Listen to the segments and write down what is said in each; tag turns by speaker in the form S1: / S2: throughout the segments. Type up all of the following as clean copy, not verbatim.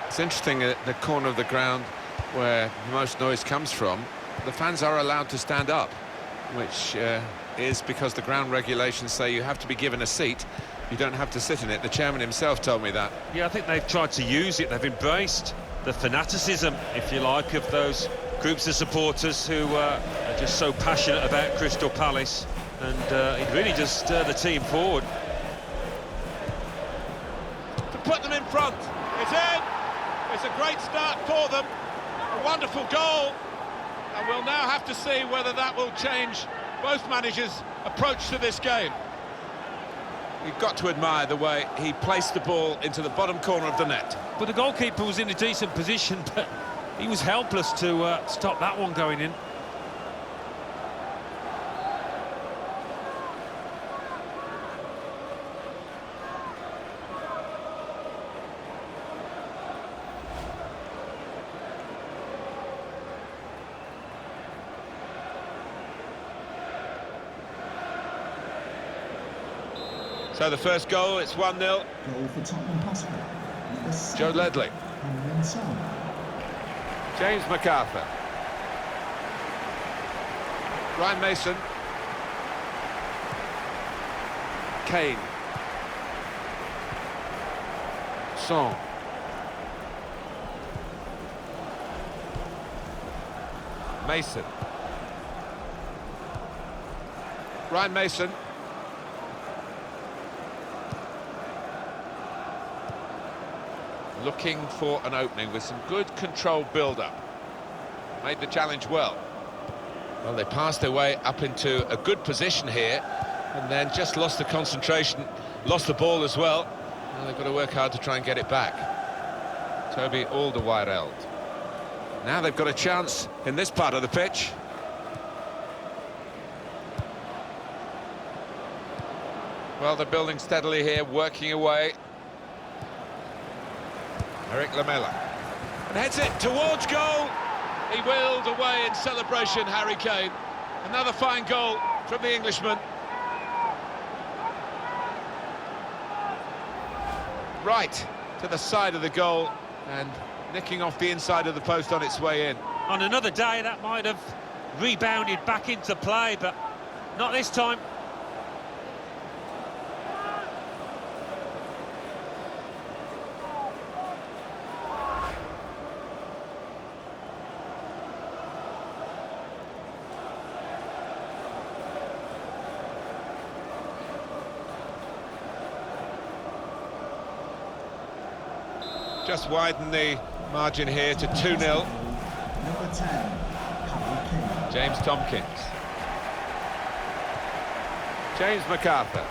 S1: It's interesting at the corner of the ground where most noise comes from, the fans are allowed to stand up, which is because the ground regulations say you have to be given a seat. You don't have to sit in it. The chairman himself told me that.
S2: Yeah, I think they've tried to use it. They've embraced the fanaticism, if you like, of those groups of supporters who are just so passionate about Crystal Palace, and it really does stir the team forward.
S3: To put them in front. It's in. It's a great start for them. A wonderful goal. And we'll now have to see whether that will change both managers' approach to this game.
S1: You've got to admire the way he placed the ball into the bottom corner of the net.
S2: But the goalkeeper was in a decent position, but he was helpless to stop that one going in.
S1: So the first goal, it's 1-0.
S4: Goal for Tottenham Hotspur.
S1: Joe Ledley. James MacArthur. Ryan Mason. Kane. Son. Mason. Ryan Mason. Looking for an opening with some good controlled build-up. Made the challenge well. Well, they passed their way up into a good position here and then just lost the concentration, lost the ball as well. Now they've got to work hard to try and get it back. Toby Alderweireld. Now they've got a chance in this part of the pitch. Well, they're building steadily here, working away. Eric Lamela. And heads it towards goal. He wheeled away in celebration, Harry Kane. Another fine goal from the Englishman. Right to the side of the goal and nicking off the inside of the post on its way in.
S2: On another day, that might have rebounded back into play, but not this time.
S1: Just widen the margin here to 2-0.
S4: Number 10, Harry Kane.
S1: James Tompkins. James MacArthur.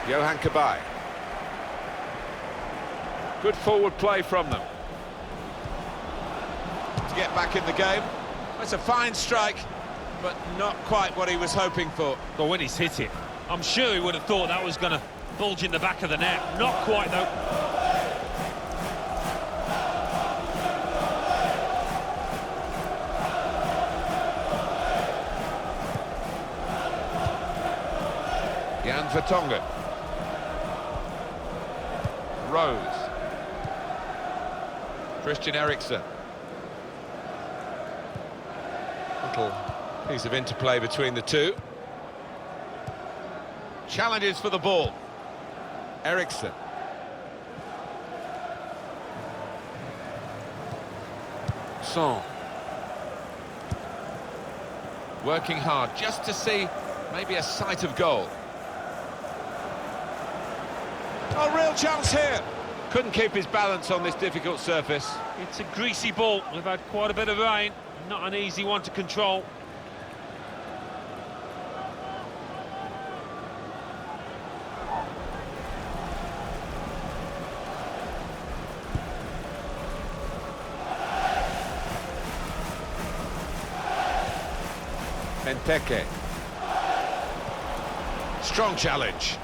S1: Johan Cabaye. Good forward play from them. To get back in the game. That's a fine strike, but not quite what he was hoping for.
S2: But when he's hit it, I'm sure he would have thought that was going to bulge in the back of the net. Not quite, though.
S1: Jan Vertonghen. Rose. Christian Eriksen. Little piece of interplay between the two. Challenges for the ball. Eriksen. Son. Working hard just to see maybe a sight of goal. Oh, real chance here. Couldn't keep his balance on this difficult surface.
S2: It's a greasy ball. We've had quite a bit of rain. Not an easy one to control.
S1: Benteke. Strong challenge.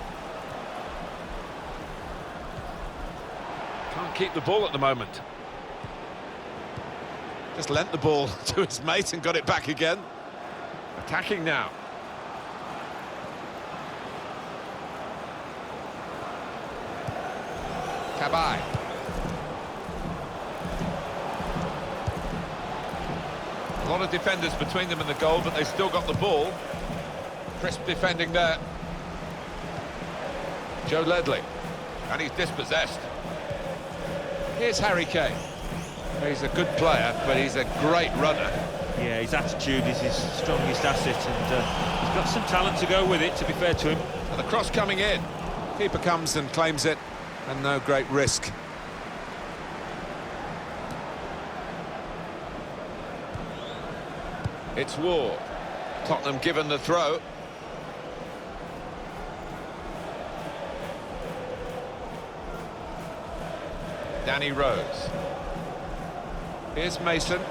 S1: Can't keep the ball at the moment. Just lent the ball to his mate and got it back again. Attacking now. Cabaye. A lot of defenders between them and the goal, but they still got the ball. Crisp defending there. Joe Ledley. And he's dispossessed. Here's Harry Kane. He's a good player, but he's a great runner.
S2: Yeah, his attitude is his strongest asset, and he's got some talent to go with it, to be fair to him.
S1: And the cross coming in. Keeper comes and claims it, and no great risk. It's Ward. Tottenham given the throw. Danny Rose. Here's Mason.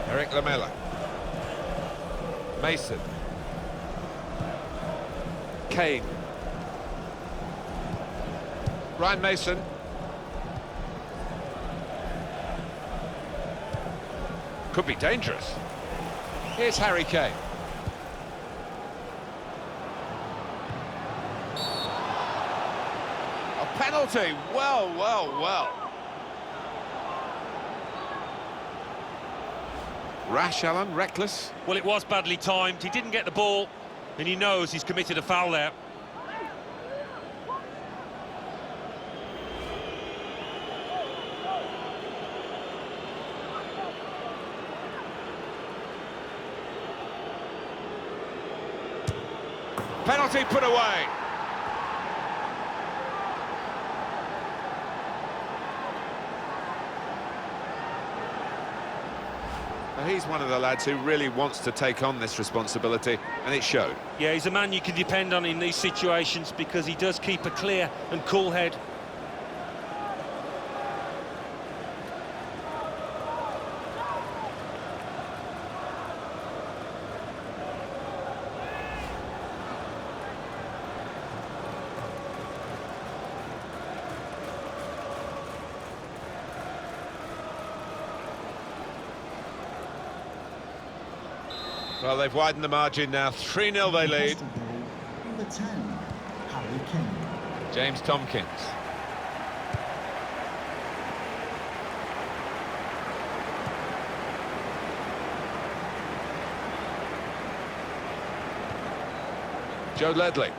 S1: Eric Lamela. Mason. Kane. Ryan Mason. Could be dangerous. Here's Harry Kane. A penalty. Well, well, well. Rash, Alan, reckless.
S2: Well, it was badly timed. He didn't get the ball, and he knows he's committed a foul there.
S1: Penalty put away. Well, he's one of the lads who really wants to take on this responsibility, and it showed.
S2: Yeah, he's a man you can depend on in these situations because he does keep a clear and cool head.
S1: Well, they've widened the margin now. 3-0 they lead.
S4: Number 10, Harry Kane.
S1: James Tompkins. Joe Ledley.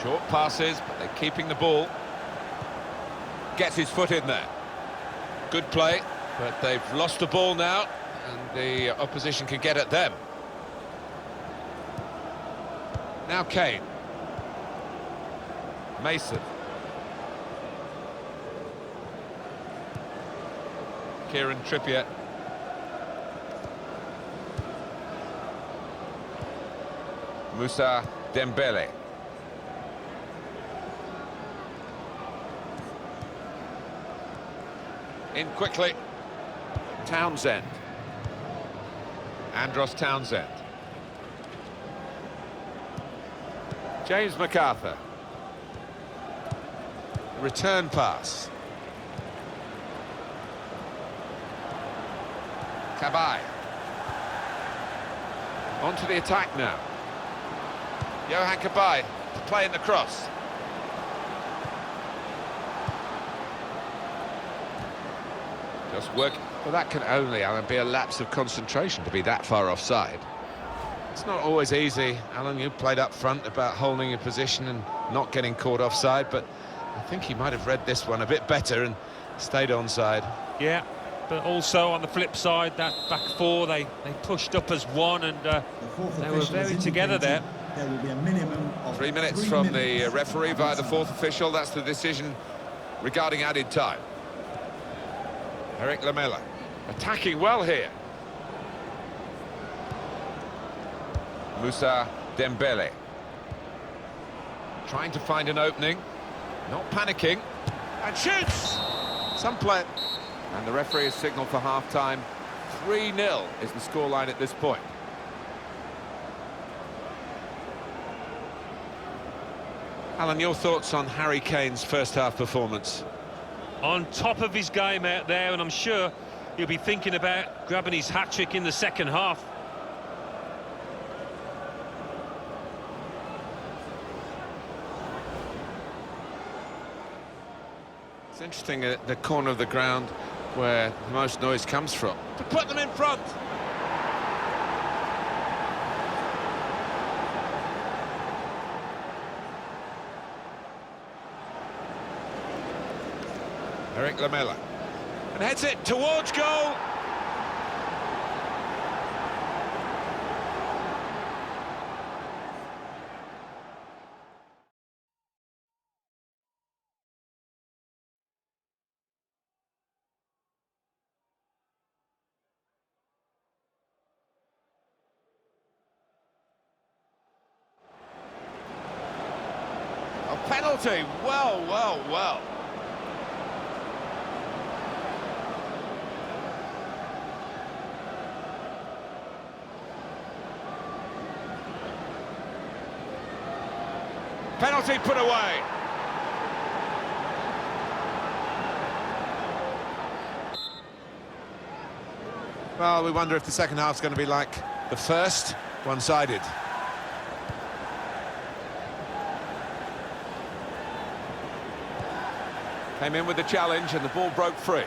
S1: Short passes, but they're keeping the ball. Gets his foot in there. Good play, but they've lost the ball now, and the opposition can get at them. Now Kane. Mason. Kieran Trippier. Moussa Dembele. In quickly. Townsend. Andros Townsend. James MacArthur. Return pass. Cabaye. On to the attack now. Johan Cabaye playing the cross. Just work. Well, that can only, Alan, be a lapse of concentration to be that far offside. It's not always easy, Alan. You played up front about holding your position and not getting caught offside, but I think he might have read this one a bit better and stayed onside.
S2: Yeah, but also on the flip side, that back four, they pushed up as one, and they were very together there.
S4: There will be a minimum of
S1: 3 minutes from the referee via the fourth official. That's the decision regarding added time. Eric Lamela attacking well here. Moussa Dembele trying to find an opening, not panicking, and shoots! Some play. And the referee has signalled for half-time. 3-0 is the scoreline at this point. Alan, your thoughts on Harry Kane's first-half performance?
S2: On top of his game out there, and I'm sure he'll be thinking about grabbing his hat-trick in the second half.
S1: It's interesting at the corner of the ground where the most noise comes from.
S3: To put them in front.
S1: Eric Lamela.
S3: And heads it towards goal. A penalty. Well, well, well. Penalty put away.
S1: Well, we wonder if the second half's going to be like the first, one-sided.
S3: Came in with the challenge and the ball broke free.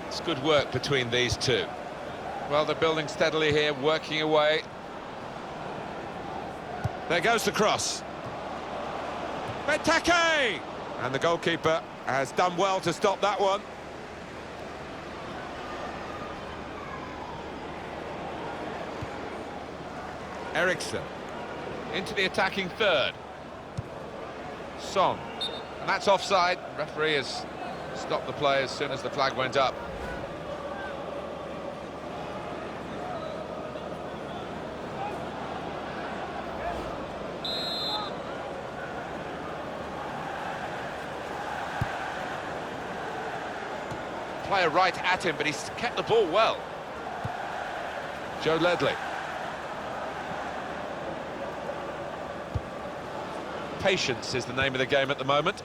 S1: It's good work between these two. Well, they're building steadily here, working away. There goes the cross.
S3: Benteke! And the goalkeeper has done well to stop that one.
S1: Eriksson into the attacking third. Son. And that's offside. Referee has stopped the play as soon as the flag went up. Player right at him, but he's kept the ball well. Joe Ledley. Patience is the name of the game at the moment.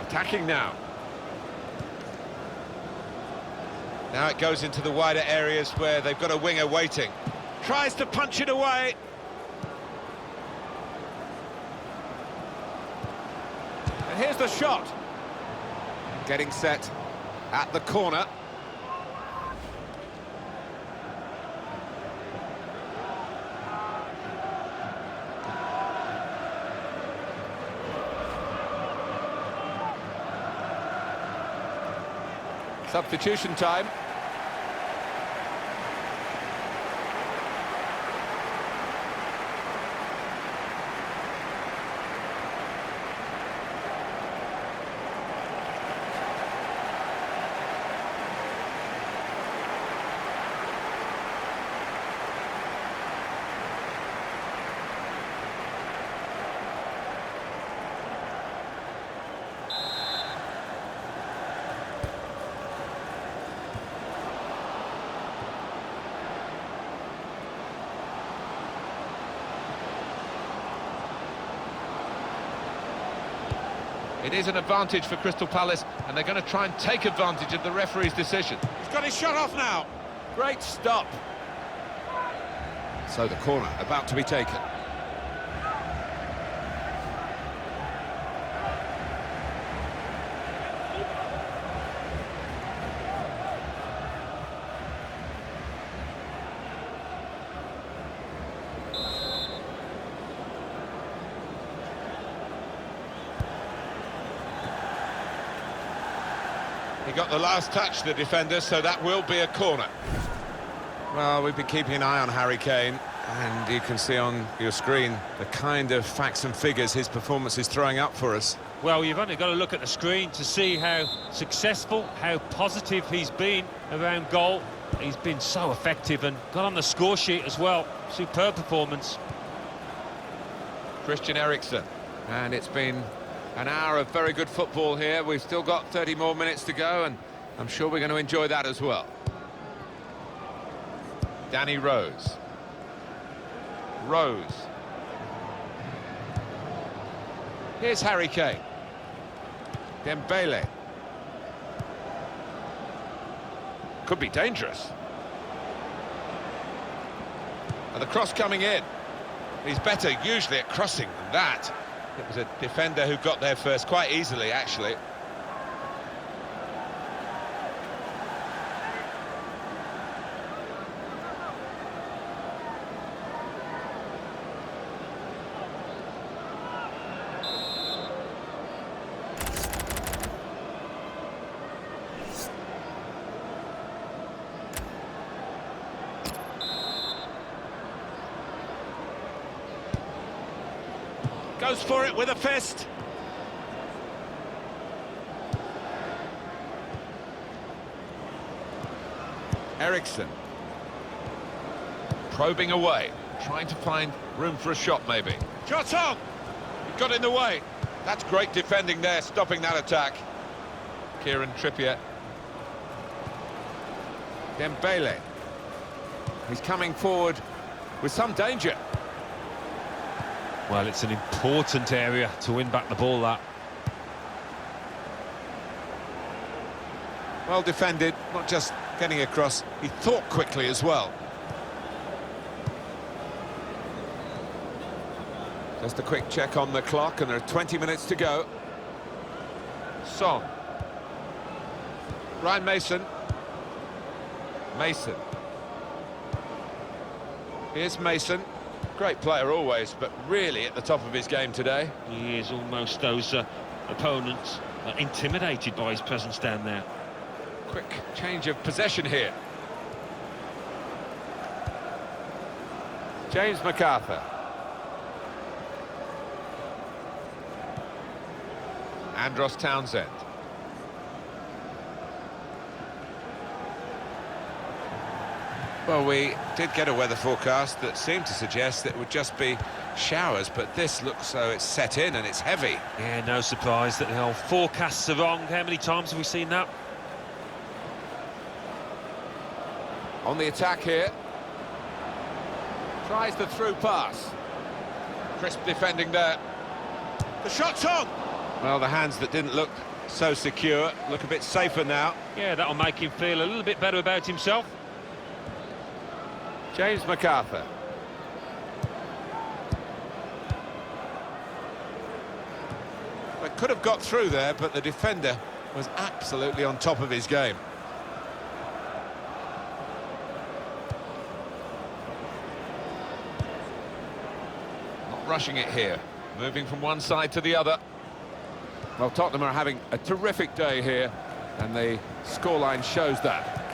S1: Attacking now. Now it goes into the wider areas where they've got a winger waiting.
S3: Tries to punch it away. And here's the shot.
S1: Getting set at the corner.
S3: Substitution time.
S1: It is an advantage for Crystal Palace, and they're going to try and take advantage of the referee's decision.
S3: He's got his shot off now. Great stop.
S1: So the corner about to be taken.
S3: He got the last touch, the defender, so that will be a corner.
S1: Well, we've been keeping an eye on Harry Kane, and you can see on your screen the kind of facts and figures his performance is throwing up for us.
S2: Well, you've only got to look at the screen to see how successful, how positive he's been around goal. He's been so effective and got on the score sheet as well. Superb performance.
S1: Christian Eriksen, and it's been an hour of very good football here. We've still got 30 more minutes to go, and I'm sure we're going to enjoy that as well. Danny Rose. Rose. Here's Harry Kane. Dembele. Could be dangerous. And the cross coming in. He's better usually at crossing than that. It was a defender who got there first, quite easily, actually.
S3: Goes for it with a fist.
S1: Eriksson. Probing away, trying to find room for a shot, maybe.
S3: Shot on!
S1: He got in the way. That's great defending there, stopping that attack. Kieran Trippier. Dembele. He's coming forward with some danger.
S2: Well, it's an important area to win back the ball, that.
S1: Well defended, not just getting across, he thought quickly as well. Just a quick check on the clock, and there are 20 minutes to go. Son. Ryan Mason. Mason. Here's Mason. Great player always, but really at the top of his game today.
S2: He is almost those opponents intimidated by his presence down there.
S1: Quick change of possession here. James MacArthur. Andros Townsend. Well, we did get a weather forecast that seemed to suggest that it would just be showers, but this looks so it's set in and it's heavy.
S2: Yeah, no surprise that the whole forecasts are wrong. How many times have we seen that?
S1: On the attack here. Tries the through pass. Crisp defending there.
S3: The shot's on!
S1: Well, the hands that didn't look so secure look a bit safer now.
S2: Yeah, that'll make him feel a little bit better about himself.
S1: James MacArthur. They could have got through there, but the defender was absolutely on top of his game. Not rushing it here, moving from one side to the other. Well, Tottenham are having a terrific day here, and the scoreline shows that.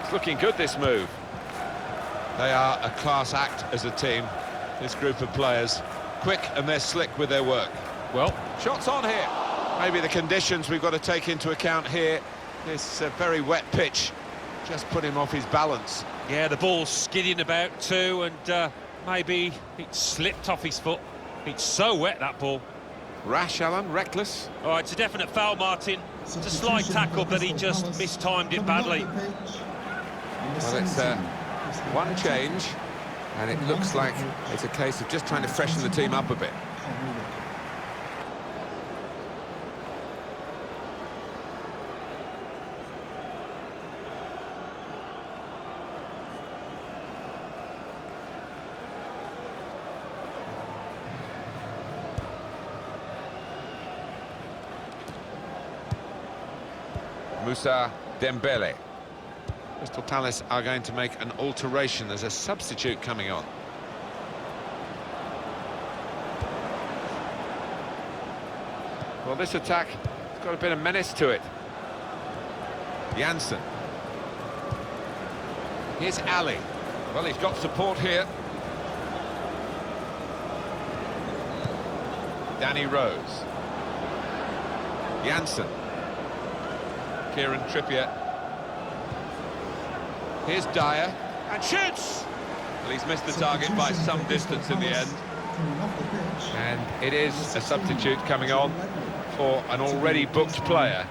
S1: It's looking good, this move. They are a class act as a team, this group of players. Quick, and they're slick with their work.
S2: Well,
S1: Shots on here. Maybe the conditions we've got to take into account here. This very wet pitch just put him off his balance.
S2: yeah, the ball's skidding about too, and maybe it slipped off his foot. It's so wet, that ball.
S1: Rash, Alan, reckless.
S2: Oh, it's a definite foul, Martin. It's a slight tackle, but he just mistimed it badly.
S1: Well, it's one change, and it looks like it's a case of just trying to freshen the team up a bit. Moussa Dembele. Crystal Palace are going to make an alteration. There's a substitute coming on. Well, this attack has got a bit of menace to it. Janssen. Here's Ali. Well, he's got support here. Danny Rose. Janssen. Kieran Trippier. Here's Dyer, and shoots! Well, he's missed the target by some distance in the end. And it is a substitute coming on for an already booked player.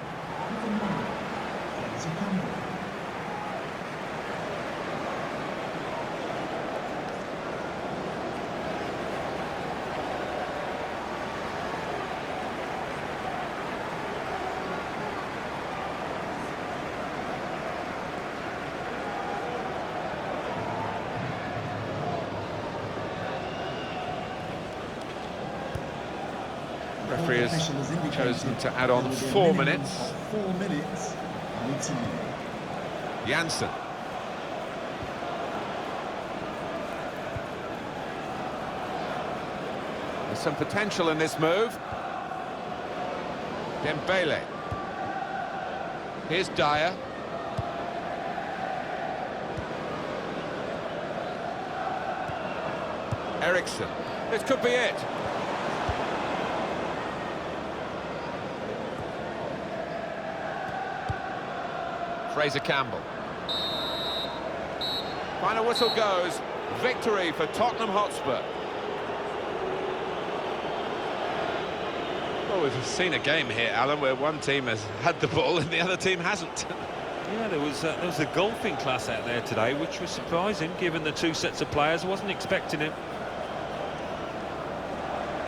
S1: Referee has
S4: official has indicated
S1: chosen to add on
S4: there will be a
S1: 4
S4: minimum
S1: minutes.
S4: of 4 minutes added time.
S1: Janssen. There's some potential in this move. Dembele. Here's Dyer. Eriksson. This could be it. Fraser Campbell. Final whistle goes. Victory for Tottenham Hotspur. Well, we've seen a game here, Alan, where one team has had the ball and the other team hasn't.
S2: Yeah, there was a golfing class out there today, which was surprising, given the two sets of players. I wasn't expecting it.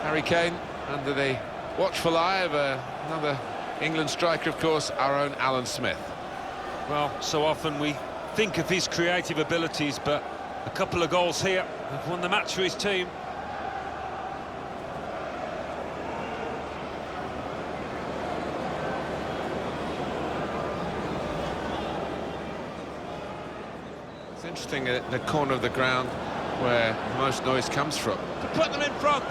S1: Harry Kane under the watchful eye of another England striker, of course, our own Alan Smith.
S2: Well, so often we think of his creative abilities, but a couple of goals here have won the match for his team.
S1: It's interesting at the corner of the ground where most noise comes from.
S3: To put them in front.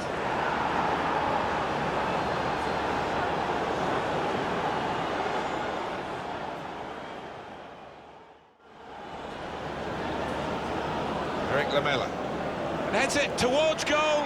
S1: Eric Lamela.
S3: And heads it towards goal.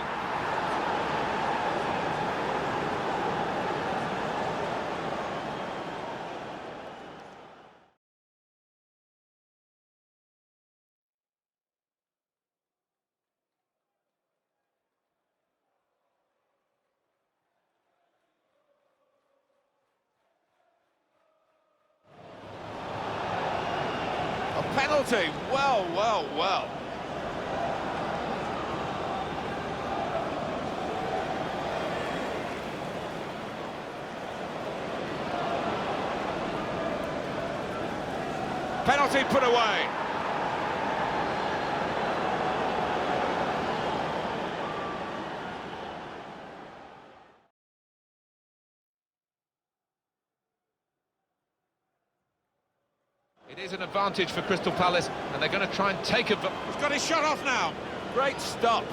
S3: A penalty. Well, well, well. Penalty put away.
S1: It is an advantage for Crystal Palace, and they're going to try and take a...
S3: He's got his shot off now.
S1: Great stop.